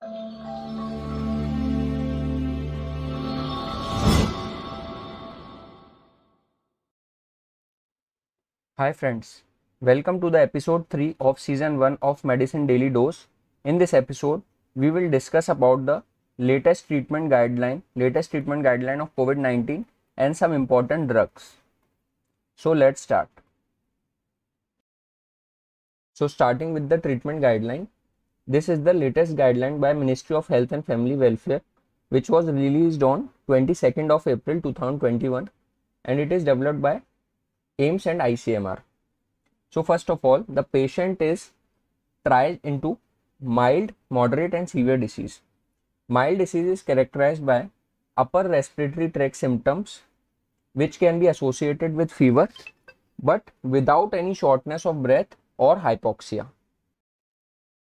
Hi friends, welcome to the episode 3 of season 1 of Medicine Daily Dose. In this episode, we will discuss about the latest treatment guideline of COVID-19 and some important drugs. So let's start. So starting with the treatment guideline, this is the latest guideline by Ministry of Health and Family Welfare, which was released on 22nd of April 2021, and it is developed by AIIMS and ICMR. So first of all, the patient is tried into mild, moderate and severe disease. Mild disease is characterized by upper respiratory tract symptoms which can be associated with fever but without any shortness of breath or hypoxia.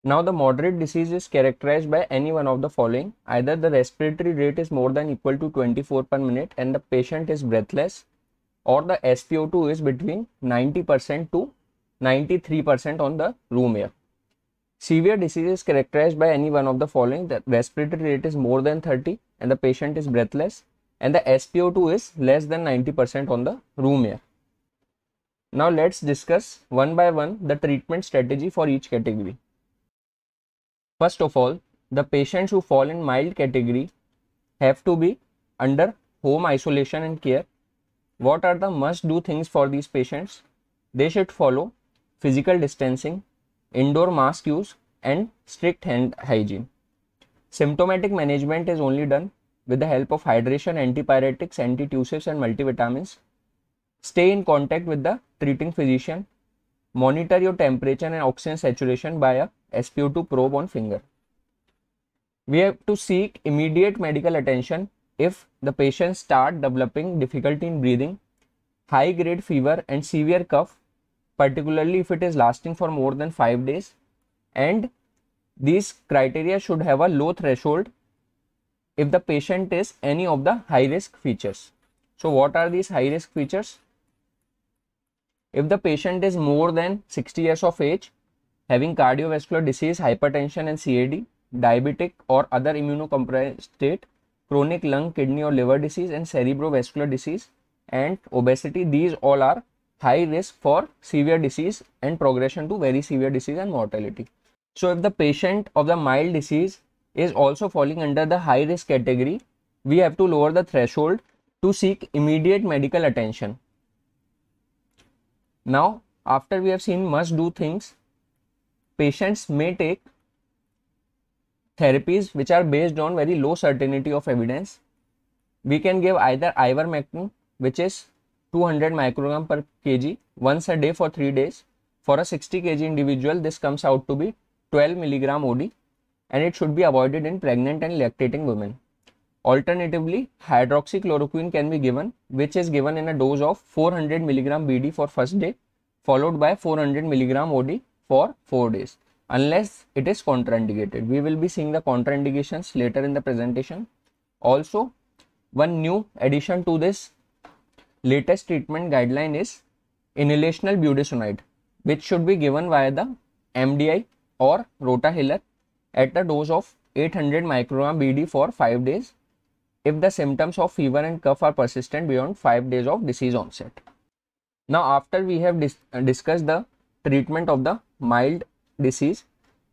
Now the moderate disease is characterized by any one of the following. Either the respiratory rate is more than equal to 24 per minute and the patient is breathless, or the SpO2 is between 90% to 93% on the room air. Severe disease is characterized by any one of the following. The respiratory rate is more than 30 and the patient is breathless, and the SpO2 is less than 90% on the room air. Now let's discuss one by one the treatment strategy for each category. First of all, the patients who fall in mild category have to be under home isolation and care. What are the must do things for these patients? They should follow physical distancing, indoor mask use and strict hand hygiene. Symptomatic management is only done with the help of hydration, antipyretics, antitussives and multivitamins. Stay in contact with the treating physician. Monitor your temperature and oxygen saturation by a SpO2 probe on finger. We have to seek immediate medical attention if the patient start developing difficulty in breathing, high grade fever and severe cough, particularly if it is lasting for more than 5 days, and these criteria should have a low threshold if the patient is any of the high risk features. So what are these high risk features? If the patient is more than 60 years of age, having cardiovascular disease, hypertension and CAD, diabetic or other immunocompromised state, chronic lung, kidney or liver disease and cerebrovascular disease and obesity, these all are high risk for severe disease and progression to very severe disease and mortality. So if the patient of the mild disease is also falling under the high risk category, we have to lower the threshold to seek immediate medical attention. Now, after we have seen must do things, patients may take therapies which are based on very low certainty of evidence. We can give either ivermectin, which is 200 microgram per kg once a day for 3 days. For a 60 kg individual, this comes out to be 12 milligram OD, and it should be avoided in pregnant and lactating women. Alternatively, hydroxychloroquine can be given, which is given in a dose of 400 milligram BD for first day, followed by 400 milligram OD for 4 days, unless it is contraindicated. We will be seeing the contraindications later in the presentation. Also, one new addition to this latest treatment guideline is inhalational budesonide, which should be given via the MDI or Rotahilar at a dose of 800 microgram BD for 5 days if the symptoms of fever and cough are persistent beyond 5 days of disease onset. Now, after we have discussed the treatment of the mild disease,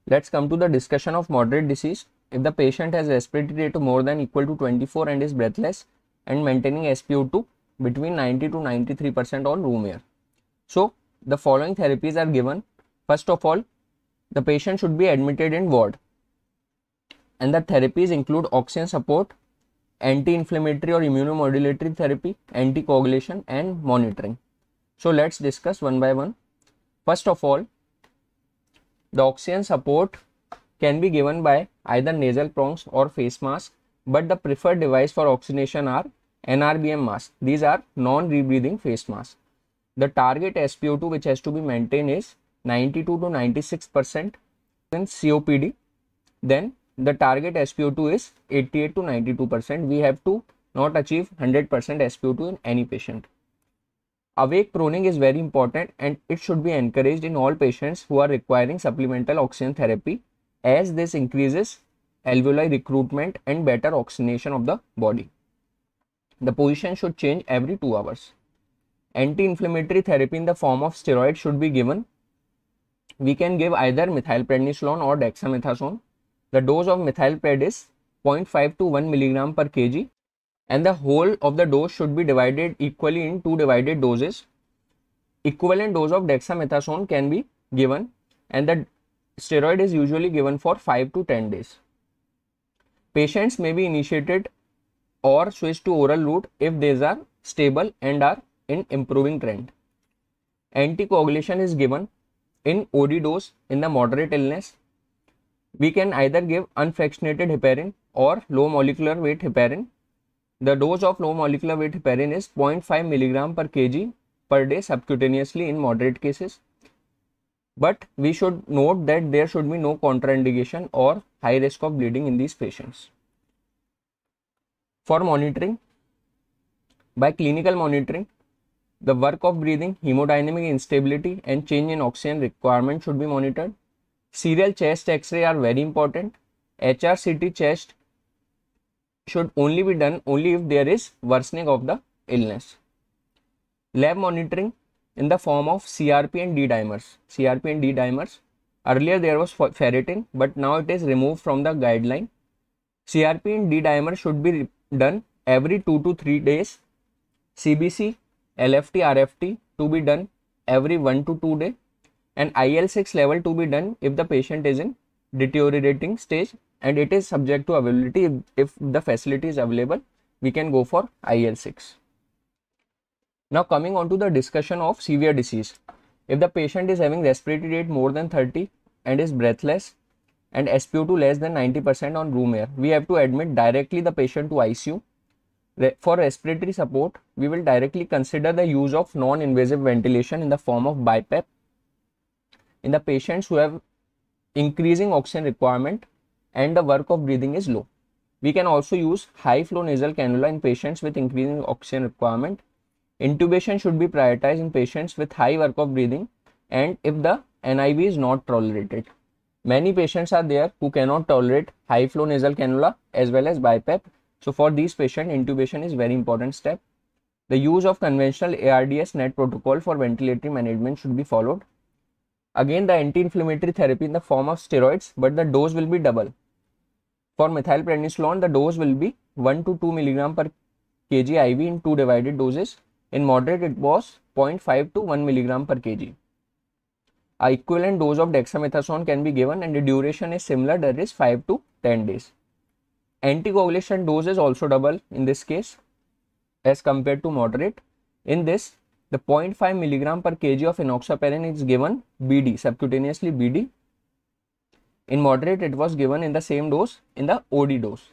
let's come to the discussion of moderate disease. If the patient has respiratory rate more than equal to 24 and is breathless and maintaining SpO2 between 90 to 93% on room air. So the following therapies are given. First of all, the patient should be admitted in ward, and the therapies include oxygen support, anti-inflammatory or immunomodulatory therapy, anticoagulation and monitoring. So let's discuss one by one. First of all, the oxygen support can be given by either nasal prongs or face mask, but the preferred device for oxygenation are NRBM masks. These are non-rebreathing face masks. The target SpO2 which has to be maintained is 92 to 96% in COPD. Then the target SpO2 is 88 to 92%. We have to not achieve 100% SpO2 in any patient. Awake proning is very important and it should be encouraged in all patients who are requiring supplemental oxygen therapy, as this increases alveoli recruitment and better oxygenation of the body. The position should change every 2 hours. Anti-inflammatory therapy in the form of steroid should be given. We can give either methylprednisolone or dexamethasone. The dose of methylpred is 0.5 to 1 milligram per kg, and the whole of the dose should be divided equally in 2 divided doses. Equivalent dose of dexamethasone can be given, and the steroid is usually given for 5 to 10 days. Patients may be initiated or switched to oral route if these are stable and are in improving trend. Anticoagulation is given in OD dose in the moderate illness. We can either give unfractionated heparin or low molecular weight heparin. The dose of low molecular weight heparin is 0.5 milligram per kg per day subcutaneously in moderate cases. But we should note that there should be no contraindication or high risk of bleeding in these patients. For monitoring, by clinical monitoring, the work of breathing, hemodynamic instability and change in oxygen requirement should be monitored. Serial chest X-ray are very important. HRCT chest should only be done only if there is worsening of the illness. Lab monitoring in the form of CRP and D dimers. CRP and D dimers. Earlier there was ferritin, but now it is removed from the guideline. CRP and D dimer should be done every 2 to 3 days. CBC, LFT, RFT to be done every 1 to 2 days. And IL-6 level to be done if the patient is in deteriorating stage and it is subject to availability. If the facility is available, we can go for IL-6. Now coming on to the discussion of severe disease. If the patient is having respiratory rate more than 30 and is breathless and SpO2 less than 90% on room air, we have to admit directly the patient to ICU. For respiratory support, we will directly consider the use of non-invasive ventilation in the form of BiPAP in the patients who have increasing oxygen requirement and the work of breathing is low. We can also use high flow nasal cannula in patients with increasing oxygen requirement. Intubation should be prioritized in patients with high work of breathing and if the NIV is not tolerated. Many patients are there who cannot tolerate high flow nasal cannula as well as BiPAP. So for these patients, intubation is very important step. The use of conventional ARDS net protocol for ventilatory management should be followed. Again, the anti-inflammatory therapy in the form of steroids, but the dose will be double. For methylprednisolone, the dose will be 1 to 2 milligram per kg IV in 2 divided doses. In moderate, it was 0.5 to 1 milligram per kg. A equivalent dose of dexamethasone can be given and the duration is similar, that is 5 to 10 days. Anticoagulation dose is also double in this case as compared to moderate. In this, the 0.5 milligram per kg of enoxaparin is given BD, subcutaneously BD. In moderate, it was given in the same dose in the OD dose.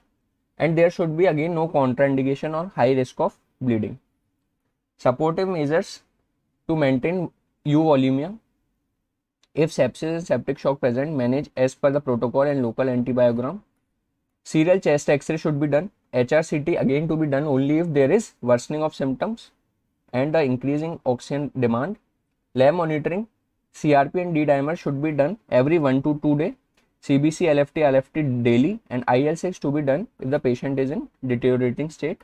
And there should be again no contraindication or high risk of bleeding. Supportive measures to maintain euvolemia. If sepsis and septic shock present, manage as per the protocol and local antibiogram. Serial chest X-ray should be done. HRCT again to be done only if there is worsening of symptoms and the increasing oxygen demand. Lab monitoring, CRP and D dimer should be done every 1 to 2 days. CBC, LFT, RFT daily and IL-6 to be done if the patient is in deteriorating state.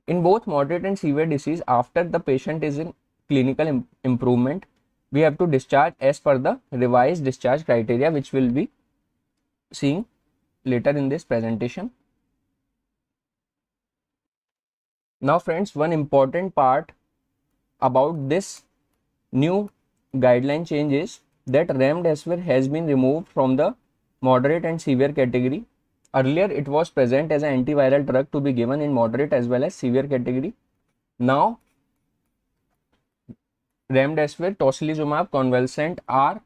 In both moderate and severe disease, after the patient is in clinical improvement, we have to discharge as per the revised discharge criteria, which will be seeing later in this presentation. Now friends, one important part about this new guideline change is that remdesivir has been removed from the moderate and severe category. Earlier it was present as an antiviral drug to be given in moderate as well as severe category. Now remdesivir, tocilizumab, convalescent are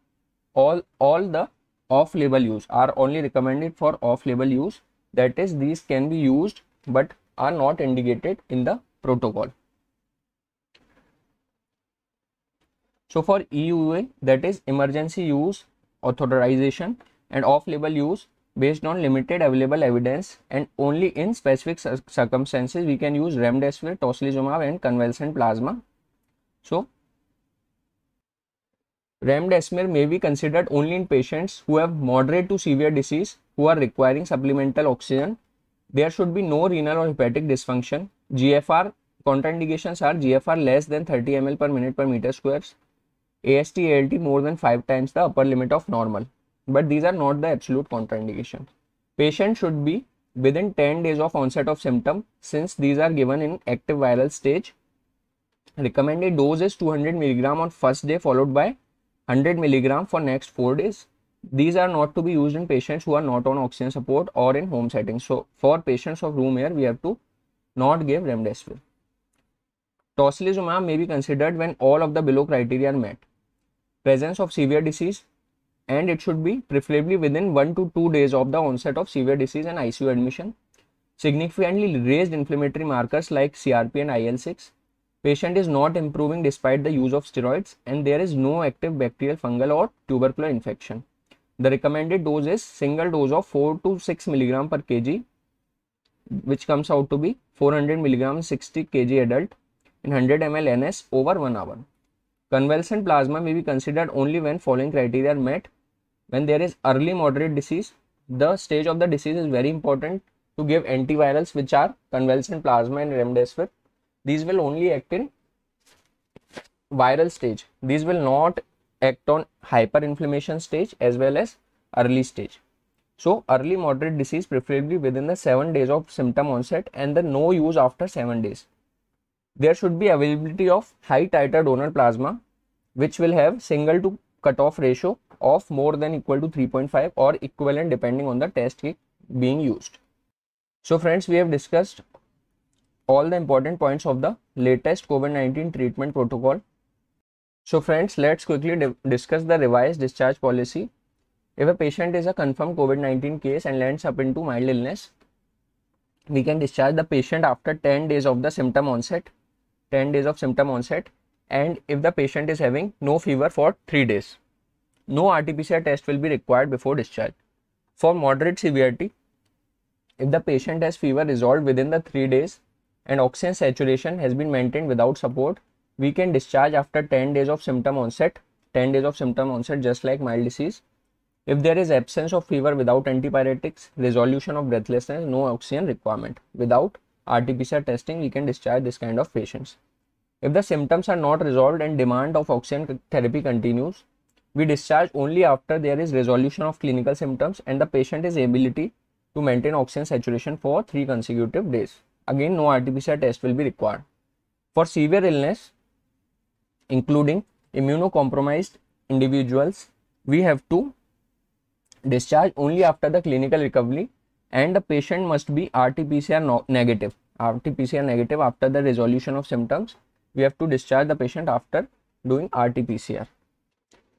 all the off-label use, are only recommended for off-label use. That is, these can be used but are not indicated in the protocol. So for EUA, that is emergency use authorization, and off-label use based on limited available evidence and only in specific circumstances, we can use remdesivir, tocilizumab and convalescent plasma. So Remdesivir may be considered only in patients who have moderate to severe disease who are requiring supplemental oxygen. There should be no renal or hepatic dysfunction. GFR contraindications are GFR less than 30 ml per minute per meter squares, AST ALT more than 5 times the upper limit of normal. But these are not the absolute contraindications. Patient should be within 10 days of onset of symptom since these are given in active viral stage. Recommended dose is 200 mg on first day followed by 100 mg for next 4 days. These are not to be used in patients who are not on oxygen support or in home settings. So for patients of room air, we have to not give remdesivir. Tocilizumab may be considered when all of the below criteria are met. Presence of severe disease, and it should be preferably within 1 to 2 days of the onset of severe disease and ICU admission. Significantly raised inflammatory markers like CRP and IL-6. Patient is not improving despite the use of steroids, and there is no active bacterial, fungal or tubercular infection. The recommended dose is single dose of 4 to 6 mg per kg, which comes out to be 400 mg 60 kg adult in 100 ml NS over 1 hour. Convalescent plasma may be considered only when following criteria are met. When there is early moderate disease, the stage of the disease is very important to give antivirals, which are convalescent plasma and remdesivir. These will only act in viral stage. These will not act on hyperinflammation stage as well as early stage. So early moderate disease preferably within the 7 days of symptom onset and the no use after 7 days. There should be availability of high titer donor plasma, which will have single to cutoff ratio of more than equal to 3.5 or equivalent depending on the test kit being used. So friends, we have discussed all the important points of the latest COVID-19 treatment protocol. So friends, let's quickly discuss the revised discharge policy. If a patient is a confirmed COVID-19 case and lands up into mild illness, we can discharge the patient after 10 days of the symptom onset. 10 days of symptom onset, and if the patient is having no fever for 3 days, no RT-PCR test will be required before discharge. For moderate severity, if the patient has fever resolved within the 3 days and oxygen saturation has been maintained without support, we can discharge after 10 days of symptom onset. 10 days of symptom onset, just like mild disease. If there is absence of fever without antipyretics, resolution of breathlessness, no oxygen requirement, without RT-PCR testing, we can discharge this kind of patients. If the symptoms are not resolved and demand of oxygen therapy continues, we discharge only after there is resolution of clinical symptoms and the patient is ability to maintain oxygen saturation for 3 consecutive days. Again, no RT-PCR test will be required. For severe illness, including immunocompromised individuals, we have to discharge only after the clinical recovery, and the patient must be RT-PCR negative. RT-PCR negative after the resolution of symptoms. We have to discharge the patient after doing RT-PCR,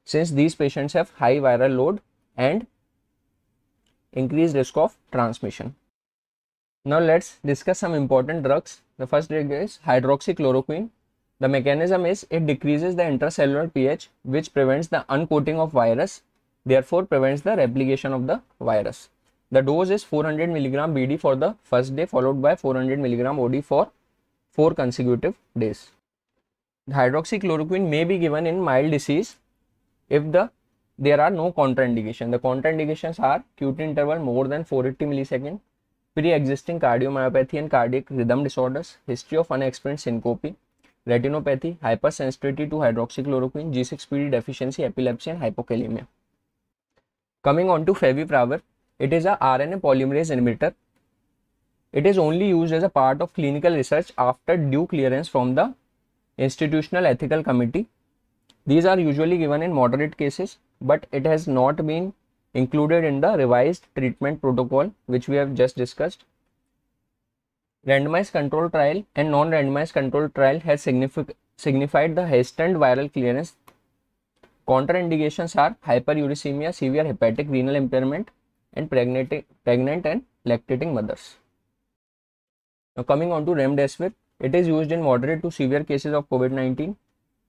since these patients have high viral load and increased risk of transmission. Now let's discuss some important drugs. The first drug is hydroxychloroquine. The mechanism is it decreases the intracellular pH, which prevents the uncoating of virus, therefore prevents the replication of the virus. The dose is 400 mg BD for the first day followed by 400 mg OD for 4 consecutive days. The hydroxychloroquine may be given in mild disease if there are no contraindications. The contraindications are QT interval more than 480 milliseconds, pre-existing cardiomyopathy and cardiac rhythm disorders, history of unexplained syncope, retinopathy, hypersensitivity to hydroxychloroquine, G6PD deficiency, epilepsy and hypokalemia. Coming on to favipiravir, it is a RNA polymerase inhibitor. It is only used as a part of clinical research after due clearance from the Institutional Ethical Committee. These are usually given in moderate cases, but it has not been included in the revised treatment protocol, which we have just discussed. Randomized control trial and non-randomized control trial has signified the hastened viral clearance. Contraindications are hyperuricemia, severe hepatic renal impairment, and pregnant and lactating mothers. Now coming on to remdesivir, it is used in moderate to severe cases of COVID-19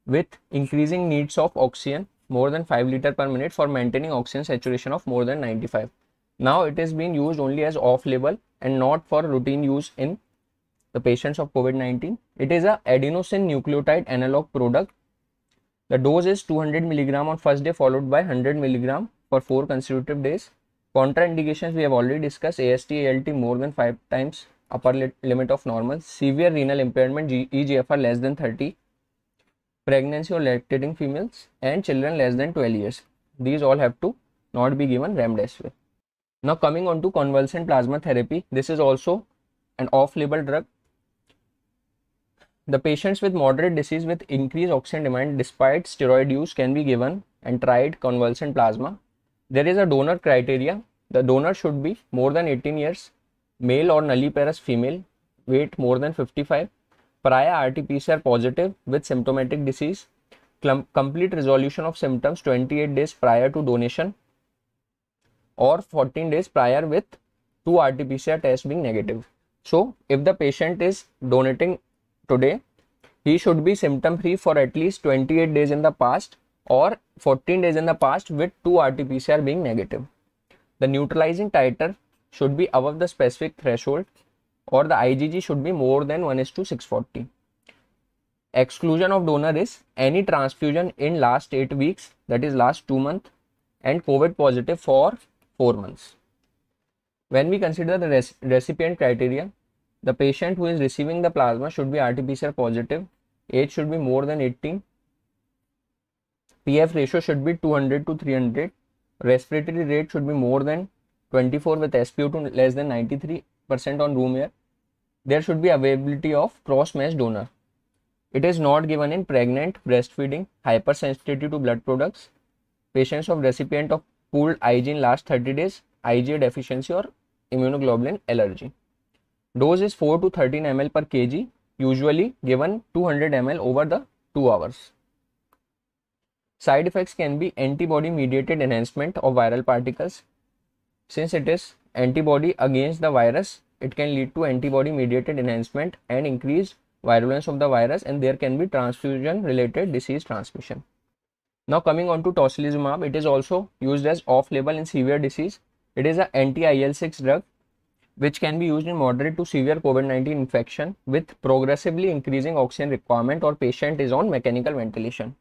with increasing needs of oxygen more than 5 liters per minute for maintaining oxygen saturation of more than 95. Now it is being used only as off-label and not for routine use in the patients of COVID-19. It is a adenosine nucleotide analog product. The dose is 200 milligram on first day followed by 100 milligram for 4 consecutive days. Contraindications we have already discussed: AST, ALT more than 5 times upper limit of normal, severe renal impairment, EGFR less than 30, pregnancy or lactating females, and children less than 12 years. These all have to not be given remdesivir. Now coming on to convalescent plasma therapy, this is also an off-label drug. The patients with moderate disease with increased oxygen demand despite steroid use can be given and tried convalescent plasma. There is a donor criteria. The donor should be more than 18 years, male or nulliparous female, weight more than 55, prior RT-PCR positive with symptomatic disease, complete resolution of symptoms 28 days prior to donation or 14 days prior with 2 RT-PCR tests being negative. So if the patient is donating today, he should be symptom free for at least 28 days in the past or 14 days in the past with 2 RT-PCR being negative. The neutralizing titer should be above the specific threshold or the IgG should be more than 1:640. Exclusion of donor is any transfusion in last 8 weeks, that is last 2 months, and COVID positive for 4 months. When we consider the recipient criteria, the patient who is receiving the plasma should be RT-PCR positive, age should be more than 18, PF ratio should be 200 to 300, respiratory rate should be more than 24 with SpO2 less than 93% on room air. There should be availability of cross-match donor. It is not given in pregnant, breastfeeding, hypersensitivity to blood products, patients of recipient of pooled Ig in last 30 days, IgA deficiency or immunoglobulin allergy. Dose is 4 to 13 ml per kg, usually given 200 ml over the 2 hours. Side effects can be antibody mediated enhancement of viral particles. Since it is antibody against the virus, it can lead to antibody mediated enhancement and increased virulence of the virus, and there can be transfusion related disease transmission. Now coming on to tocilizumab, it is also used as off-label in severe disease. It is an anti-IL-6 drug which can be used in moderate to severe COVID-19 infection with progressively increasing oxygen requirement or patient is on mechanical ventilation.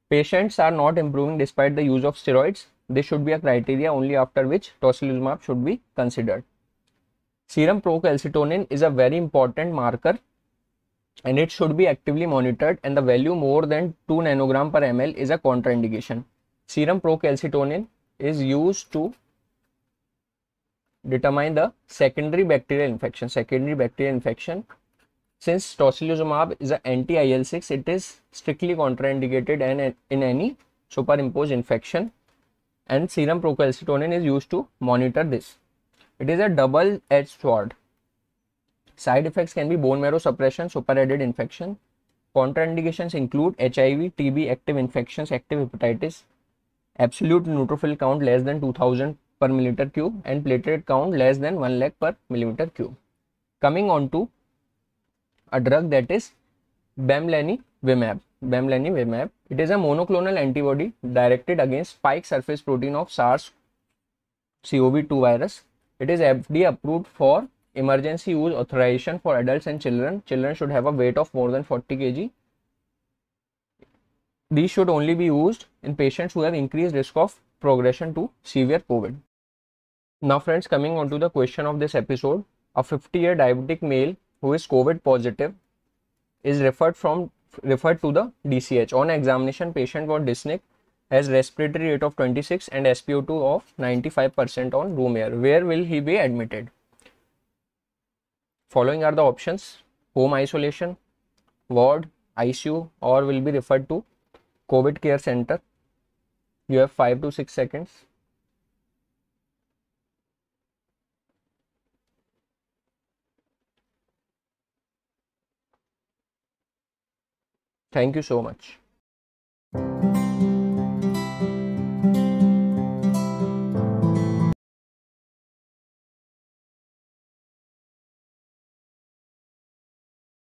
Patients are not improving despite the use of steroids. This should be a criteria only after which tocilizumab should be considered. Serum procalcitonin is a very important marker and it should be actively monitored, and the value more than 2 nanogram per ml is a contraindication. Serum procalcitonin is used to determine the secondary bacterial infection. Since tocilizumab is an anti-IL-6, it is strictly contraindicated and in any superimposed infection, and serum procalcitonin is used to monitor this. It is a double-edged sword. Side effects can be bone marrow suppression, superadded infection. Contraindications include HIV, TB, active infections, active hepatitis, absolute neutrophil count less than 2000 per milliliter cube, and platelet count less than 1 lakh per millimeter cube. Coming on to a drug that is bamlanivimab. It is a monoclonal antibody directed against spike surface protein of SARS-CoV-2 virus. It is FDA approved for emergency use authorization for adults and children. Children should have a weight of more than 40 kg. These should only be used in patients who have increased risk of progression to severe COVID. Now friends, coming on to the question of this episode, a 50-year diabetic male who is COVID positive is referred to the DCH. On examination, patient got dyspneic, has respiratory rate of 26 and SpO2 of 95% on room air. Where will he be admitted? Following are the options: home isolation, ward, ICU, or will be referred to COVID care center. You have 5 to 6 seconds. Thank you so much.